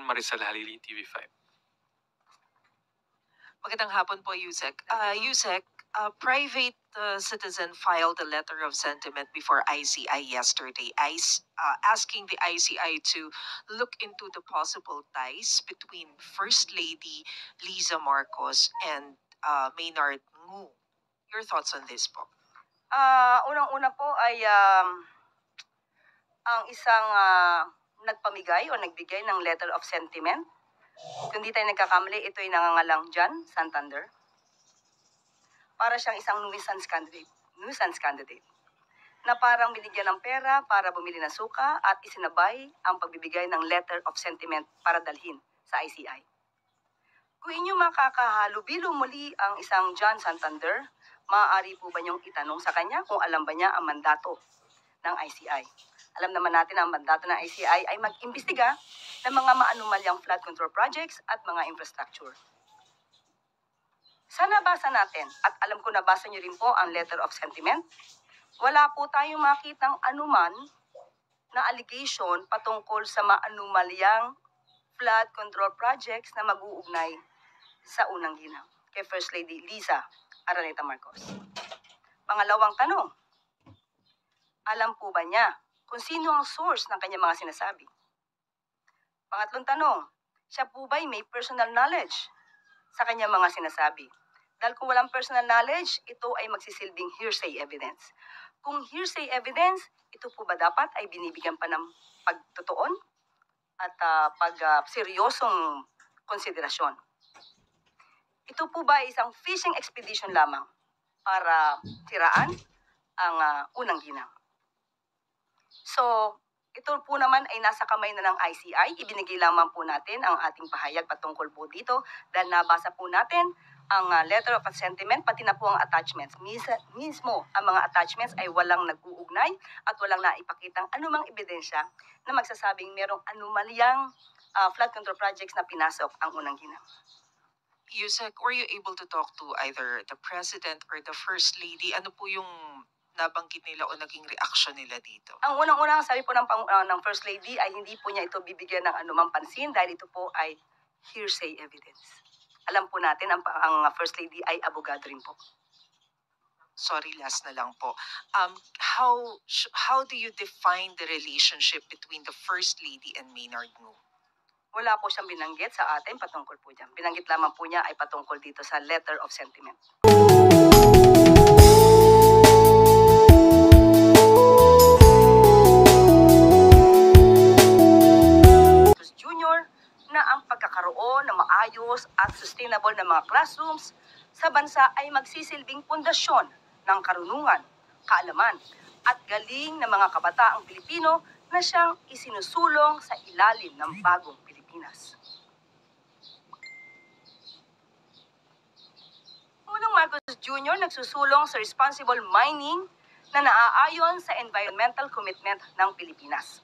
Marisol Halili, TV5. Magandang hapon po, Yusek. Yusek, a private citizen filed a letter of sentiment before ICI yesterday, asking the ICI to look into the possible ties between First Lady Liza Marcos and Maynard Ngu. Your thoughts on this po? Unang-una po ay ang isang nagpamigay o nagbigay ng letter of sentiment. Kung di tayo nagkakamali, ito ay nangangalang John Santander. Para siyang isang nuisance candidate na parang binigyan ng pera para bumili ng suka at isinabay ang pagbibigay ng letter of sentiment para dalhin sa ICI. Kung inyo makakahalubilo muli ang isang John Santander, maaari po ba niyong itanong sa kanya kung alam ba niya ang mandato ng ICI? Alam naman natin ang mandato ng ICI ay mag-imbestiga ng mga maanumalyang flood control projects at mga infrastructure. Sa nabasa natin, at alam ko nabasa niyo rin po ang letter of sentiment, wala po tayong makitang anuman na allegation patungkol sa maanumalyang flood control projects na mag-uugnay sa unang ginang kay First Lady Liza Araneta Marcos. Pangalawang tanong, alam po ba niya kung sino ang source ng kanyang mga sinasabi? Pangatlong tanong, siya po ba'y may personal knowledge sa kanyang mga sinasabi? Dahil kung walang personal knowledge, ito ay magsisilbing hearsay evidence. Kung hearsay evidence, ito po ba dapat ay binibigyan pa ng pagtutuon at seryosong konsiderasyon? Ito po ba ay isang fishing expedition lamang para siraan ang unang ginang? So, ito po naman ay nasa kamay na ng ICI. Ibinigay lamang po natin ang ating pahayag patungkol po dito dahil nabasa po natin ang letter of sentiment, pati na po ang attachments. Mismo, ang mga attachments ay walang nag-uugnay at walang naipakitang anumang ebidensya na magsasabing merong anumalyang flood control projects na pinasok ang unang ginang. Yusek, were you able to talk to either the President or the First Lady? Ano po yung nabanggit nila o naging reaction nila dito? Ang unang-unang sabi po ng First Lady ay hindi po niya ito bibigyan ng anumang pansin dahil ito po ay hearsay evidence. Alam po natin ang First Lady ay abogado rin po. Sorry, last na lang po. How do you define the relationship between the First Lady and Maynard Ngu? Wala po siyang binanggit sa atin patungkol po dyan. Binanggit lamang po niya ay patungkol dito sa letter of sentiment. Junior na ang pagkakaroon ng maayos at sustainable na mga classrooms sa bansa ay magsisilbing pundasyon ng karunungan, kaalaman at galing ng mga kabataang Pilipino na siyang isinusulong sa ilalim ng bagong Pilipinas. Pangulong Marcos Jr. nagsusulong sa responsible mining na naaayon sa environmental commitment ng Pilipinas.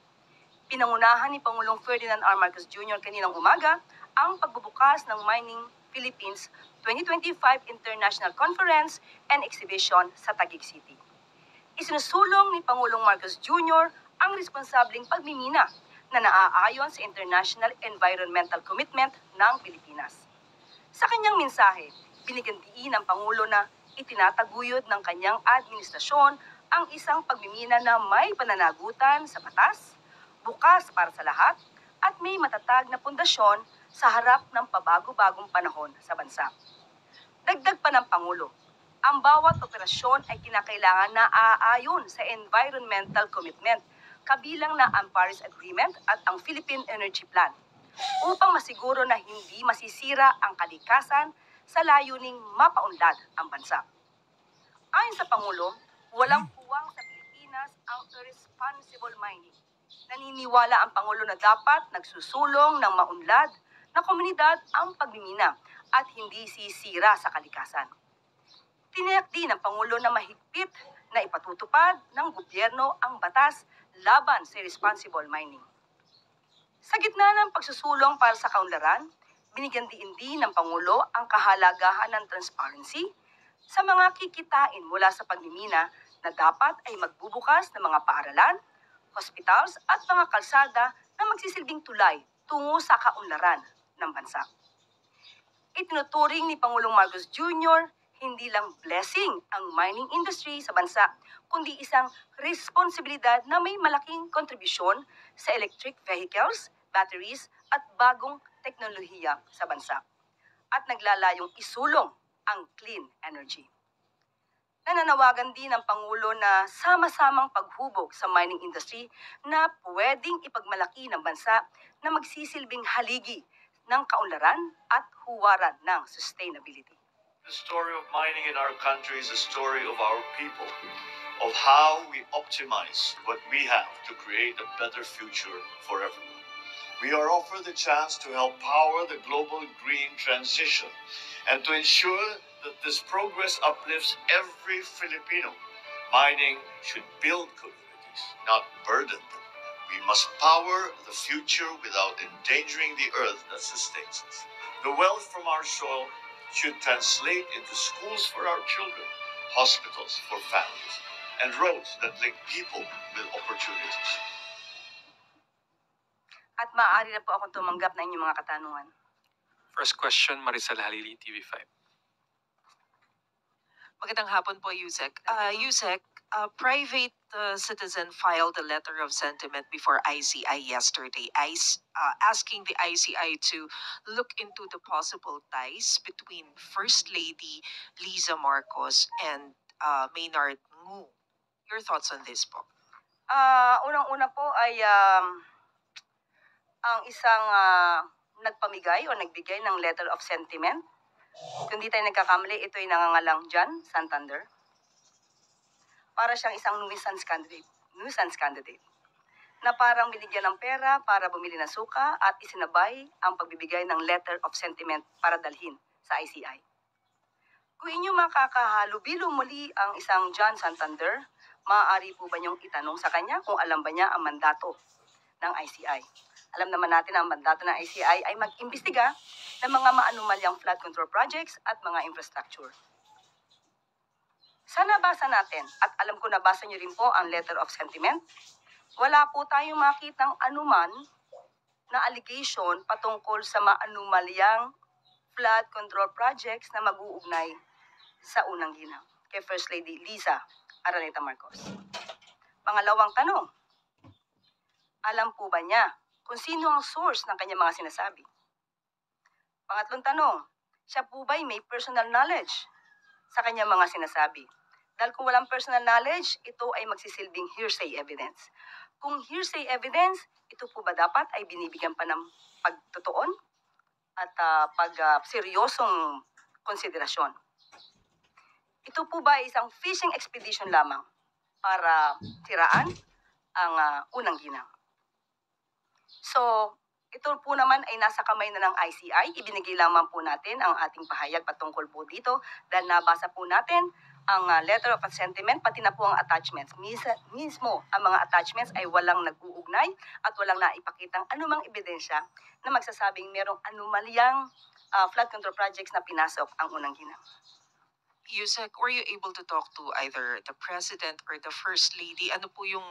Pinangunahan ni Pangulong Ferdinand R. Marcos Jr. kaninang umaga ang pagbubukas ng Mining Philippines 2025 International Conference and Exhibition sa Taguig City. Isinusulong ni Pangulong Marcos Jr. ang responsableng pagmimina na naaayon sa international environmental commitment ng Pilipinas. Sa kanyang mensahe, binigyan diin ng Pangulo na itinataguyod ng kanyang administrasyon ang isang pagmimina na may pananagutan sa batas, bukas para sa lahat, at may matatag na pundasyon sa harap ng pabago-bagong panahon sa bansa. Dagdag pa ng Pangulo, ang bawat operasyon ay kinakailangan na aayon sa environmental commitment, kabilang na ang Paris Agreement at ang Philippine Energy Plan, upang masiguro na hindi masisira ang kalikasan sa layuning mapaunlad ang bansa. Ayon sa Pangulo, walang puwang sa Pilipinas ang irresponsible mining. Naniniwala ang Pangulo na dapat nagsusulong ng maunlad na komunidad ang pagmimina at hindi sisira sa kalikasan. Tiniyak din ng Pangulo na mahigpit na ipatutupad ng gobyerno ang batas laban sa responsible mining. Sa gitna ng pagsusulong para sa kaunlaran, binigyan din ng Pangulo ang kahalagahan ng transparency sa mga kikitain mula sa pagmimina na dapat ay magbubukas ng mga paaralan, hospitals at mga kalsada na magsisilbing tulay tungo sa kaunlaran ng bansa. Itinuturing ni Pangulong Marcos Jr. hindi lang blessing ang mining industry sa bansa, kundi isang responsibilidad na may malaking kontribusyon sa electric vehicles, batteries at bagong teknolohiya sa bansa. At naglalayong isulong ang clean energy. Nananawagan din ng Pangulo na sama-samang paghubog sa mining industry na pwedeng ipagmalaki ng bansa na magsisilbing haligi ng kaunlaran at huwaran ng sustainability. The story of mining in our country is a story of our people, of how we optimize what we have to create a better future for everyone. We are offered the chance to help power the global green transition and to ensure that this progress uplifts every Filipino. Mining should build communities, not burden them. We must power the future without endangering the earth that sustains us. The wealth from our soil should translate into schools for our children, hospitals for families, and roads that link people with opportunities. At maaari na po akong tumanggap na inyong mga katanungan. First question, Maricel Halili, TV5. Magandang hapon po, Yusek. Yusek, a private citizen filed a letter of sentiment before ICI yesterday, asking the ICI to look into the possible ties between First Lady Liza Marcos and Maynard Ngu. Your thoughts on this po? Unang-una po ay ang isang nagpamigay o nagbigay ng letter of sentiment. Kung di tayo nagkakamali, ito ay nangangalang John Santander. Para siyang isang nuisance candidate na parang binigyan ng pera para bumili ng suka at isinabay ang pagbibigay ng letter of sentiment para dalhin sa ICI. Kung inyo makakahalubilo muli ang isang John Santander, maaari po ba niyong itanong sa kanya kung alam ba niya ang mandato ng ICI? Alam naman natin ang mandato ng ICI ay mag-imbestiga ng mga maanumalyang flood control projects at mga infrastructure. Sa nabasa natin, at alam ko nabasa niyo rin po ang letter of sentiment, wala po tayong makitang anuman na allegation patungkol sa maanumalyang flood control projects na mag-uugnay sa unang ginang kay First Lady Liza Araneta Marcos. Pangalawang tanong, alam po ba niya kung sino ang source ng kanyang mga sinasabi? Pangatlong tanong, siya po ba'y may personal knowledge sa kanyang mga sinasabi? Dahil kung walang personal knowledge, ito ay magsisilbing hearsay evidence. Kung hearsay evidence, ito po ba dapat ay binibigyan pa ng pagtutuon at seryosong konsiderasyon? Ito po ba ay isang fishing expedition lamang para siraan ang unang ginang? So, ito po naman ay nasa kamay na ng ICI. Ibinigay lamang po natin ang ating pahayag patungkol po dito dahil nabasa po natin ang letter of sentiment, pati na po ang attachments. Mismo, ang mga attachments ay walang nag-uugnay at walang naipakitang anumang ebidensya na magsasabing merong anumalyang flood control projects na pinasok ang unang ginang. Yusek, were you able to talk to either the President or the First Lady? Ano po yung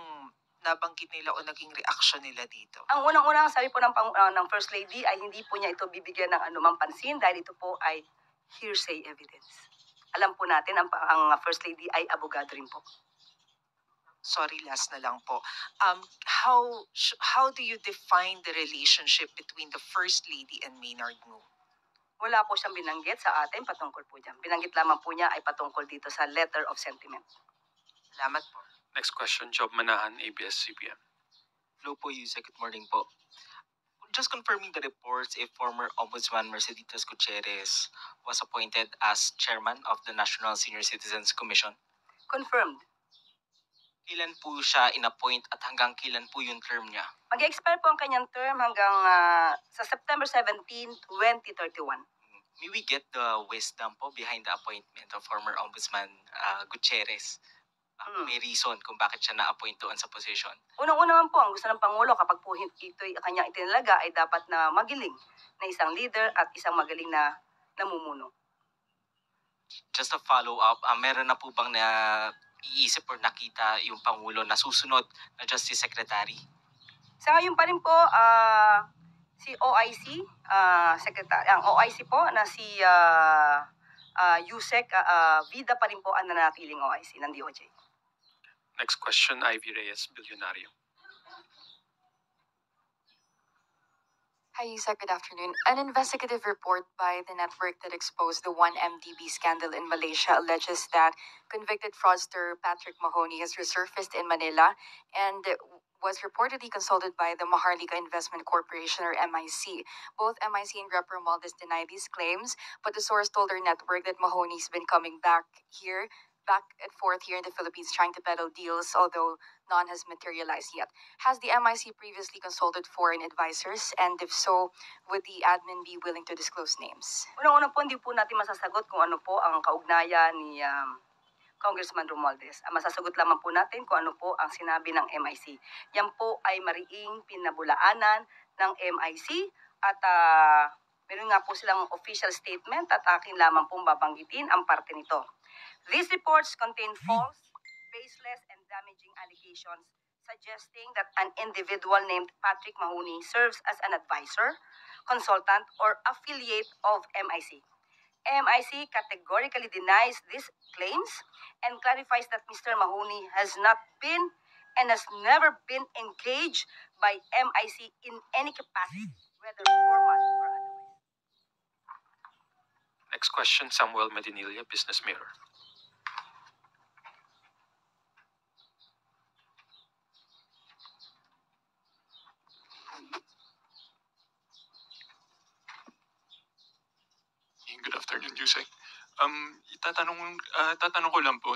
nabanggit nila o naging reaction nila dito? Ang unang-unang sabi po ng First Lady ay hindi po niya ito bibigyan ng anumang pansin dahil ito po ay hearsay evidence. Alam po natin ang First Lady ay abogado rin po. Sorry, last na lang po. How do you define the relationship between the First Lady and Maynard Ngu? Wala po siyang binanggit sa atin patungkol po dyan. Binanggit lamang po niya ay patungkol dito sa letter of sentiment. Salamat po. Next question, Job Manahan, ABS-CBN. Hello po, Yusek. Good morning po. Just confirming the reports, if former Ombudsman Merceditas Gutierrez was appointed as chairman of the National Senior Citizens Commission. Confirmed. Kailan po siya in-appoint at hanggang kailan po yung term niya? Mag-expire po ang kanyang term hanggang sa September 17, 2031. May we get the wisdom po behind the appointment of former Ombudsman Gutierrez? May reason kung bakit siya na-appoint doon sa position. Unang-una naman po, ang gusto ng Pangulo kapag po ito'y kanyang itinalaga ay dapat na magiling na isang leader at isang magaling na namumuno. Just a follow-up, meron na po bang iisip or nakita yung Pangulo na susunod na Justice Secretary? Sa ngayon pa rin po, Si OIC, ang OIC po na si Yusek Vida pa rin po ang nanatiling OIC ng DOJ. Next question, Ivy Reyes, Bilyonaryo. Hi, Yusek. Good afternoon. An investigative report by the network that exposed the 1MDB scandal in Malaysia alleges that convicted fraudster Patrick Mahoney has resurfaced in Manila and was reportedly consulted by the Maharlika Investment Corporation or MIC. Both MIC and Rep. Romualdez deny these claims, but the source told our network that Mahoney's been coming back and forth here in the Philippines trying to peddle deals, although none has materialized yet. Has the MIC previously consulted foreign advisors? And if so, would the admin be willing to disclose names? Unang-una po, hindi po natin masasagot kung ano po ang kaugnayan ni Congressman Romualdez. Ang masasagot lamang po natin kung ano po ang sinabi ng MIC. Yan po ay mariing pinabulaanan ng MIC at meron nga po silang official statement at akin lamang pong babanggitin ang parte nito. These reports contain false, baseless, and damaging allegations suggesting that an individual named Patrick Mahoney serves as an advisor, consultant, or affiliate of MIC. MIC categorically denies these claims and clarifies that Mr. Mahoney has not been and has never been engaged by MIC in any capacity, whether formal or otherwise. Next question, Samuel Medinilla, Business Mirror. Good afternoon, Yusek. Tatanong ko lang po,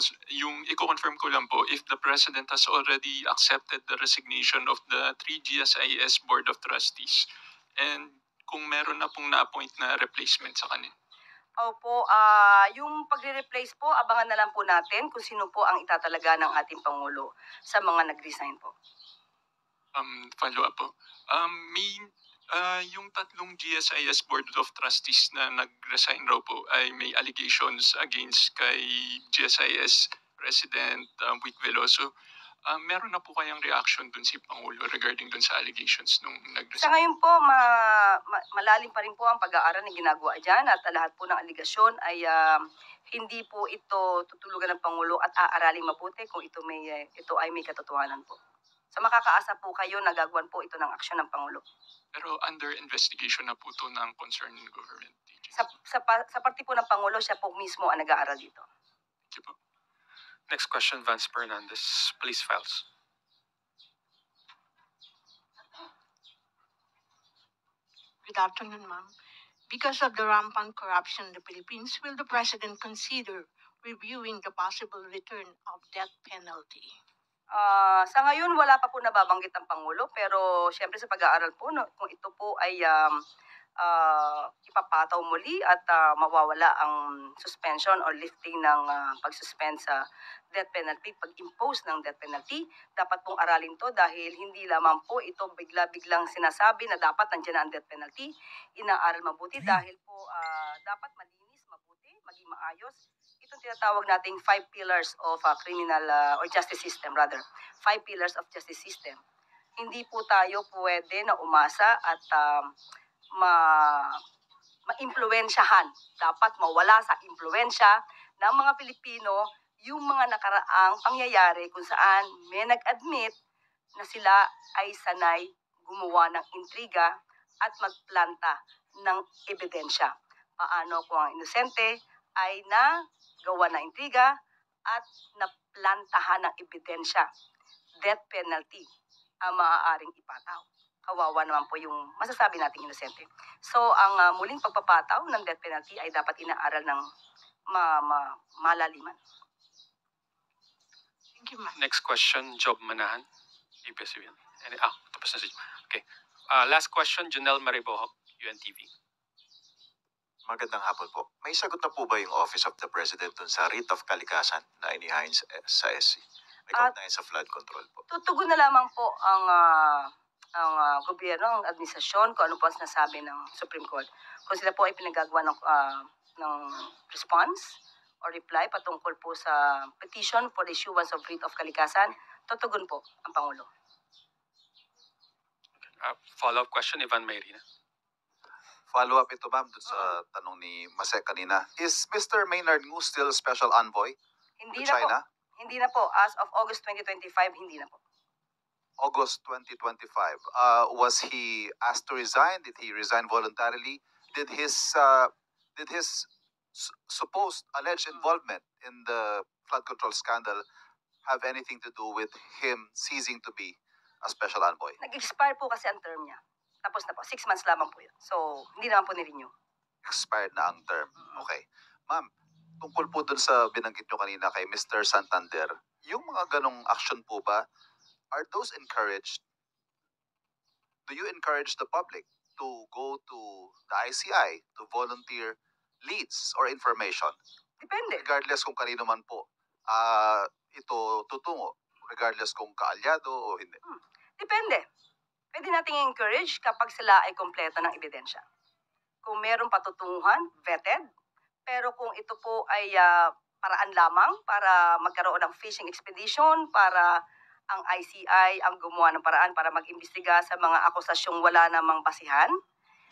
i-confirm ko lang po if the President has already accepted the resignation of the 3 GSIS Board of Trustees and kung meron na pong na-appoint na replacement sa kanila. Opo, yung pagre-replace po, abangan na lang po natin kung sino po ang itatalaga ng ating Pangulo sa mga nag-resign po. Follow up po. Yung tatlong GSIS Board of Trustees na nag-resign raw po ay may allegations against kay GSIS President Vic Veloso. Meron na po kayang reaction dun si Pangulo regarding dun sa allegations nung Sa nag-resign? ngayon po, malalim pa rin po ang pag-aaral na ginagawa dyan at lahat po ng aligasyon ay hindi po ito tutulugan ng Pangulo at aaraling mabuti kung ito ay may katotohanan po. So makakaasa po kayo na gagawin po ito ng aksyon ng Pangulo. Pero under investigation na po to ng concerned government agency. Sa parte po ng Pangulo, siya po mismo ang nag-aaral dito. Thank you po. Next question, Vance Fernandez, Police Files. Good afternoon, ma'am. Because of the rampant corruption in the Philippines, will the President consider reviewing the possible return of death penalty? Sa ngayon, wala pa po nababanggit ang Pangulo, pero siyempre sa pag-aaral po, no, kung ito po ay ipapataw muli at mawawala ang suspension or lifting ng pag-suspend sa death penalty, pag-impose ng death penalty, dapat pong aralin to dahil hindi lamang po ito bigla-biglang sinasabi na dapat nandiyan na ang death penalty, inaaral mabuti dahil po dapat malinis, mabuti, maging maayos. Itong tinatawag nating 5 pillars of criminal or justice system rather. 5 pillars of justice system. Hindi po tayo pwede na umasa at ma-impluwensyahan. Dapat mawala sa impluwensya ng mga Pilipino yung mga nakaraang pangyayari kung saan may nag-admit na sila ay sanay gumawa ng intriga at magplanta ng ebidensya. Paano kung ang inosente ay nagawa ng intriga at naplantahan ng ebidensya? Death penalty ang maaaring ipataw. Kawawa naman po yung masasabi nating inosente. So, ang muling pagpapataw ng death penalty ay dapat inaaral ng malaliman. Thank you, ma'am. Next question, Job Manahan, ABS-CBN. Tapos na si Job. Okay. Last question, Janelle Maribohok, UNTV. Magandang hapon po. May sagot na po ba yung Office of the President dun sa writ of kalikasan na inihain sa SC? May kaugnayan sa flood control po. Tutugon na lamang po ang gobyerno, ang administrasyon, kung ano po ang sinasabi ng Supreme Court. Kung sila po ay pinagagawa ng response or reply patungkol po sa petition for the issuance of writ of kalikasan, tutugon po ang Pangulo. Follow-up question, Ivan Mayrina. Follow-up ito, ma'am, dun sa tanong ni Masek kanina. Is Mr. Maynard Ngu still special envoy Hindi to na po. China? Hindi na po. As of August 2025, hindi na po. August 2025. Was he asked to resign? Did he resign voluntarily? Did his supposed alleged involvement in the flood control scandal have anything to do with him ceasing to be a special envoy? Nag-expire po kasi ang term niya. Tapos na po. 6 months lamang po yun. So, hindi naman po ni-renew. Expired na ang term. Okay. Ma'am, tungkol po dun sa binanggit nyo kanina kay Mr. Santander, yung mga ganong action po ba, are those encouraged? Do you encourage the public to go to the ICI to volunteer leads or information? Depende. Regardless kung kanino man po ito tutungo, regardless kung kaalyado o hindi. Depende. Pwede nating encourage kapag sila ay kompleto ng ebidensya. Kung meron patutunguhan, vetted. Pero kung ito po ay paraan lamang para magkaroon ng fishing expedition, para ang ICI ang gumawa ng paraan para mag-imbestiga sa mga akusasyong wala namang basihan,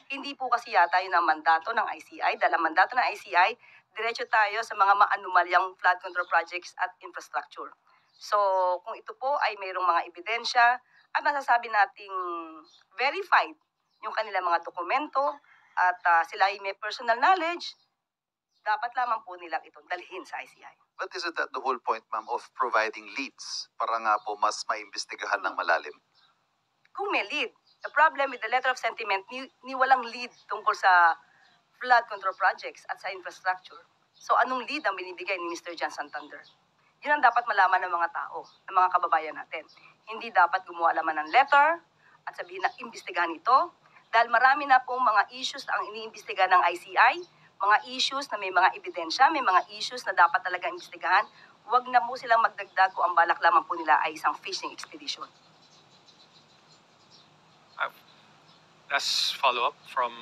hindi po kasi yata yun ang mandato ng ICI. Dahil ang mandato ng ICI, diretso tayo sa mga maanumalyang flood control projects at infrastructure. So, kung ito po ay mayroong mga ebidensya at masasabi nating verified yung kanilang mga dokumento at sila ay may personal knowledge, dapat lamang po nilang itong dalhin sa ICI. But isn't that the whole point, ma'am, of providing leads para nga po mas maimbestigahan ng malalim? Kung may lead, the problem with the letter of sentiment, ni walang lead tungkol sa flood control projects at sa infrastructure. So anong lead ang binibigay ni Mr. John Santander? Yun ang dapat malaman ng mga tao, ng mga kababayan natin. Hindi dapat gumawa lamang ng letter at sabihin na imbestigahan ito dahil marami na pong mga issues na ang iniimbestigahan ng ICI, mga issues na may mga ebidensya, may mga issues na dapat talaga imbestigahan. Huwag na po silang magdagdag kung ang balak lamang po nila ay isang fishing expedition. Last follow-up from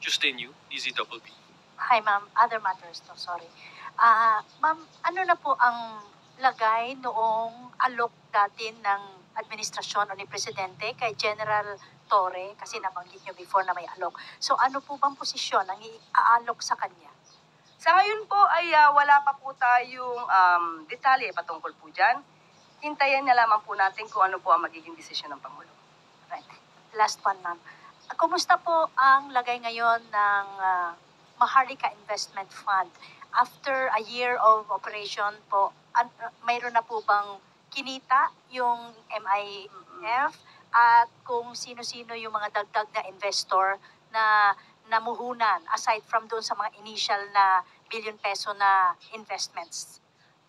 Tuesday New, DZBB. Hi, ma'am. Other matters to, sorry. Ma'am, ano na po ang lagay noong alok dati ng administrasyon o ni Presidente kay General Torre, kasi nabanggit nyo before na may alok. So ano po bang posisyon ang i-aalok sa kanya? Sa ngayon po ay wala pa po tayong detalye patungkol po dyan. Hintayin na lamang po natin kung ano po ang magiging desisyon ng Pangulo. Right. Last one, ma'am. Kumusta po ang lagay ngayon ng Maharlika Investment Fund? After a year of operation po, mayroon na po bang kinita yung MIF? At kung sino-sino yung mga dagdag na investor na namuhunan aside from doon sa mga initial na billion peso na investments?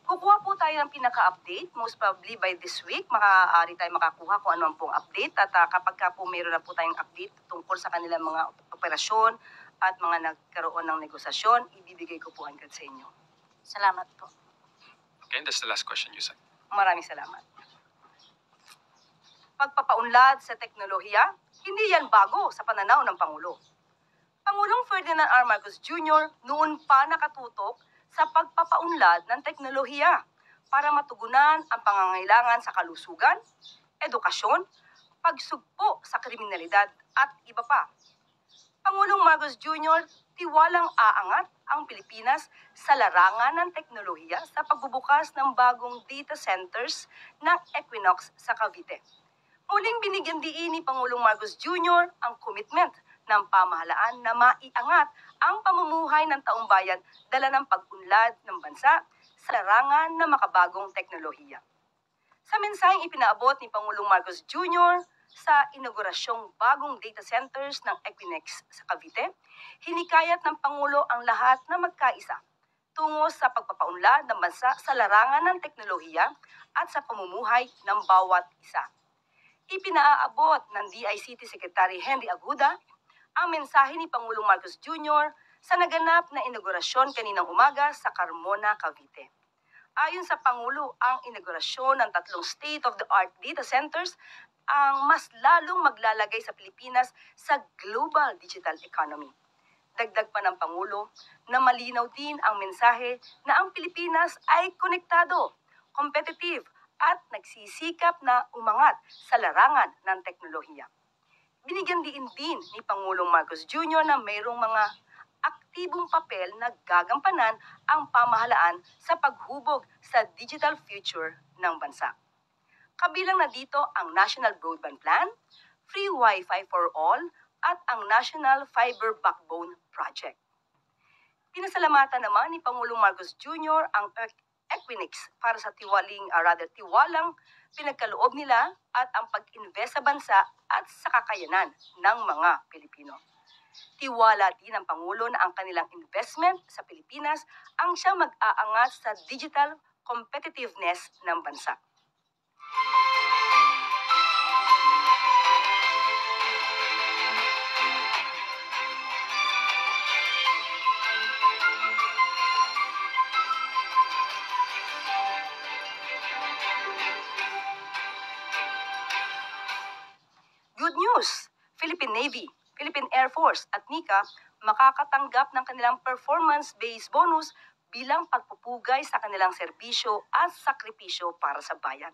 Kukuha po tayo ng pinaka-update. Most probably by this week, maaari tayo makakuha kung ano ang pong update. At kapag po mayroon na po tayong update tungkol sa kanilang mga operasyon at mga nagkaroon ng negosasyon, ibibigay ko po agad sa inyo. Salamat po. Okay, that's the last question, Yusek. Maraming salamat. Pagpapaunlad sa teknolohiya, hindi yan bago sa pananaw ng Pangulo. Pangulong Ferdinand R. Marcos Jr. noon pa nakatutok sa pagpapaunlad ng teknolohiya para matugunan ang pangangailangan sa kalusugan, edukasyon, pagsugpo sa kriminalidad at iba pa. Pangulong Marcos Jr. tiwalang aangat ang Pilipinas sa larangan ng teknolohiya sa pagbubukas ng bagong data centers ng Equinox sa Cavite. Muling binigyan diin ni Pangulong Marcos Jr. ang commitment ng pamahalaan na maiangat ang pamumuhay ng taong bayan dala ng pag-unlad ng bansa sa larangan ng makabagong teknolohiya. Sa mensaheng ipinaabot ni Pangulong Marcos Jr. sa inaugurasyong bagong data centers ng Equinix sa Cavite, hinikayat ng Pangulo ang lahat na magkaisa tungo sa pagpapaunlad ng bansa sa larangan ng teknolohiya at sa pamumuhay ng bawat isa. Ipinaabot ng DICT Secretary Henry Aguda ang mensahe ni Pangulong Marcos Jr. sa naganap na inaugurasyon kaninang umaga sa Carmona, Cavite. Ayon sa Pangulo, ang inaugurasyon ng 3 state-of-the-art data centers ang mas lalong maglalagay sa Pilipinas sa global digital economy. Dagdag pa ng Pangulo na malinaw din ang mensahe na ang Pilipinas ay konektado, competitive at nagsisikap na umangat sa larangan ng teknolohiya. Binigyan din ni Pangulong Marcos Jr. na mayroong mga aktibong papel na gagampanan ang pamahalaan sa paghubog sa digital future ng bansa. Kabilang na dito ang National Broadband Plan, Free Wi-Fi for All, at ang National Fiber Backbone Project. Pinasalamatan naman ni Pangulong Marcos Jr. ang Equinix para sa tiwalang pinagkaloob nila at ang pag-invest sa bansa at sa kakayanan ng mga Pilipino. Tiwala din ng Pangulo na ang kanilang investment sa Pilipinas ang siyang mag-aangat sa digital competitiveness ng bansa. Good news! Philippine Navy, Philippine Air Force at NICA makakatanggap ng kanilang performance-based bonus bilang pagpupugay sa kanilang serbisyo at sakripisyo para sa bayan.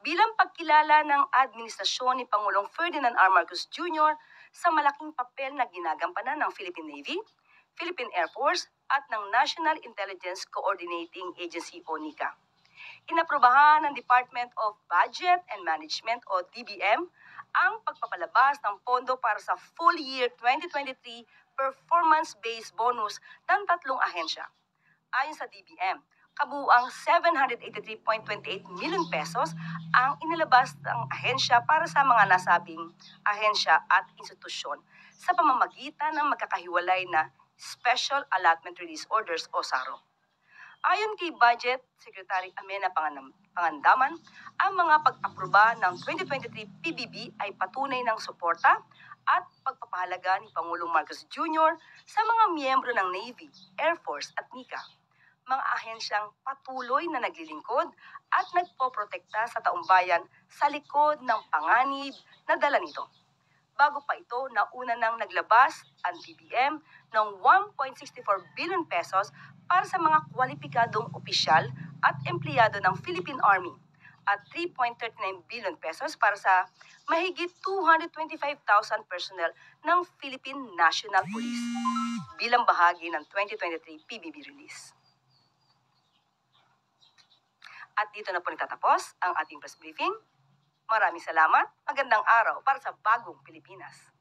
Bilang pagkilala ng administrasyon ni Pangulong Ferdinand R. Marcos Jr. sa malaking papel na ginagampanan ng Philippine Navy, Philippine Air Force at ng National Intelligence Coordinating Agency o NICA. Inaprubahan ng Department of Budget and Management o DBM ang pagpapalabas ng pondo para sa full year 2023 performance-based bonus ng 3 ahensya. Ayon sa DBM, kabuuang 783.28 million pesos ang inilabas ng ahensya para sa mga nasabing ahensya at institusyon sa pamamagitan ng magkakahiwalay na Special Allotment Release Orders o SARO. Ayon kay Budget Secretary Amena Pangandaman, ang mga pag-aproba ng 2023 PBB ay patunay ng suporta at pagpapahalaga ni Pangulong Marcos Jr. sa mga miyembro ng Navy, Air Force at NICA, mga ahensyang patuloy na naglilingkod at nagpoprotekta sa taumbayan sa likod ng panganib na dala nito. Bago pa ito, nauna nang naglabas ang DBM ng 1.64 billion pesos para sa mga kwalipikadong opisyal at empleyado ng Philippine Army at 3.39 billion pesos para sa mahigit 225,000 personnel ng Philippine National Police bilang bahagi ng 2023 PBB release. At dito na po natatapos ang ating press briefing. Maraming salamat. Magandang araw para sa bagong Pilipinas.